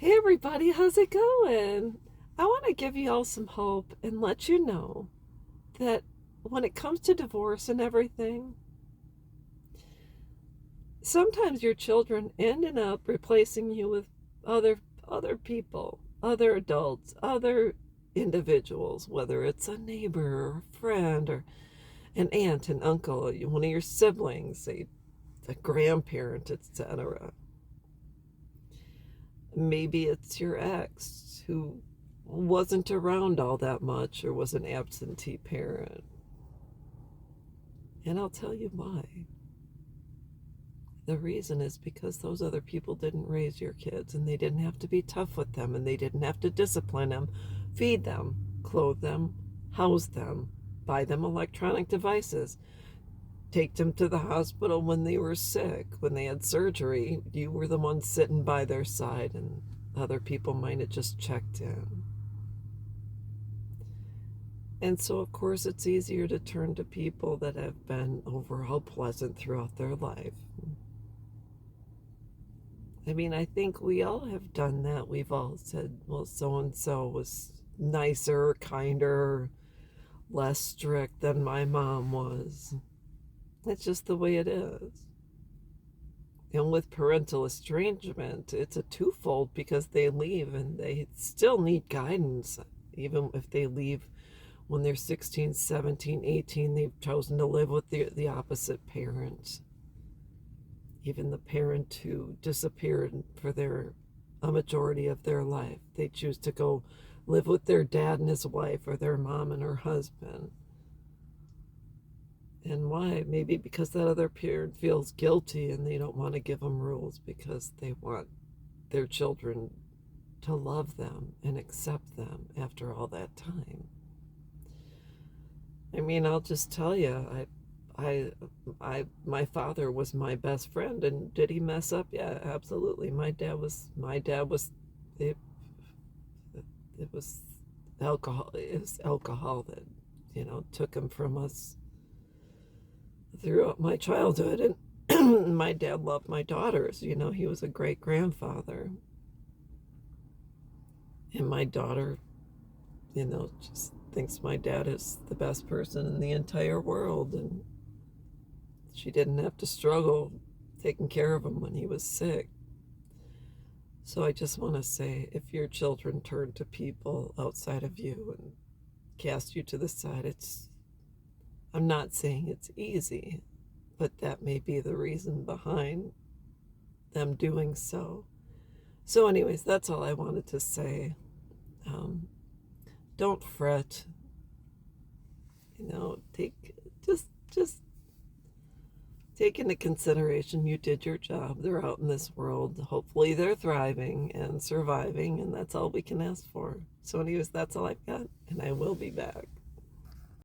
Hey everybody, how's it going? I want to give you all some hope and let you know that when it comes to divorce and everything, sometimes your children ended up replacing you with other other people, other adults, other individuals, whether it's a neighbor or a friend or an aunt, an uncle, one of your siblings, a grandparent, etc. Maybe it's your ex who wasn't around all that much or was an absentee parent. And I'll tell you why. The reason is because those other people didn't raise your kids and they didn't have to be tough with them and they didn't have to discipline them, feed them, clothe them, house them, buy them electronic devices, take them to the hospital when they were sick, when they had surgery. You were the one sitting by their side and other people might have just checked in. And so, of course, it's easier to turn to people that have been overall pleasant throughout their life. I mean, I think we all have done that. We've all said, well, so and so was nicer, kinder, less strict than my mom was. It's just the way it is. And with parental estrangement, it's a twofold because they leave and they still need guidance, even if they leave when they're 16, 17, 18, they've chosen to live with the opposite parent. Even the parent who disappeared for a majority of their life, they choose to go live with their dad and his wife or their mom and her husband. And why? Maybe because that other parent feels guilty and they don't want to give them rules because they want their children to love them and accept them after all that time. I mean, I'll just tell you, my father was my best friend, and did he mess up? Yeah, absolutely. It, it was alcohol. It was alcohol that, took him from us throughout my childhood. And my dad loved my daughters. He was a great grandfather, and my daughter, just thinks my dad is the best person in the entire world, and she didn't have to struggle taking care of him when he was sick. So I just want to say, if your children turn to people outside of you and cast you to the side, I'm not saying it's easy, but that may be the reason behind them doing so. So anyways, that's all I wanted to say. Don't fret. Just take into consideration you did your job. They're out in this world. Hopefully they're thriving and surviving, and that's all we can ask for. So anyways, that's all I've got, and I will be back.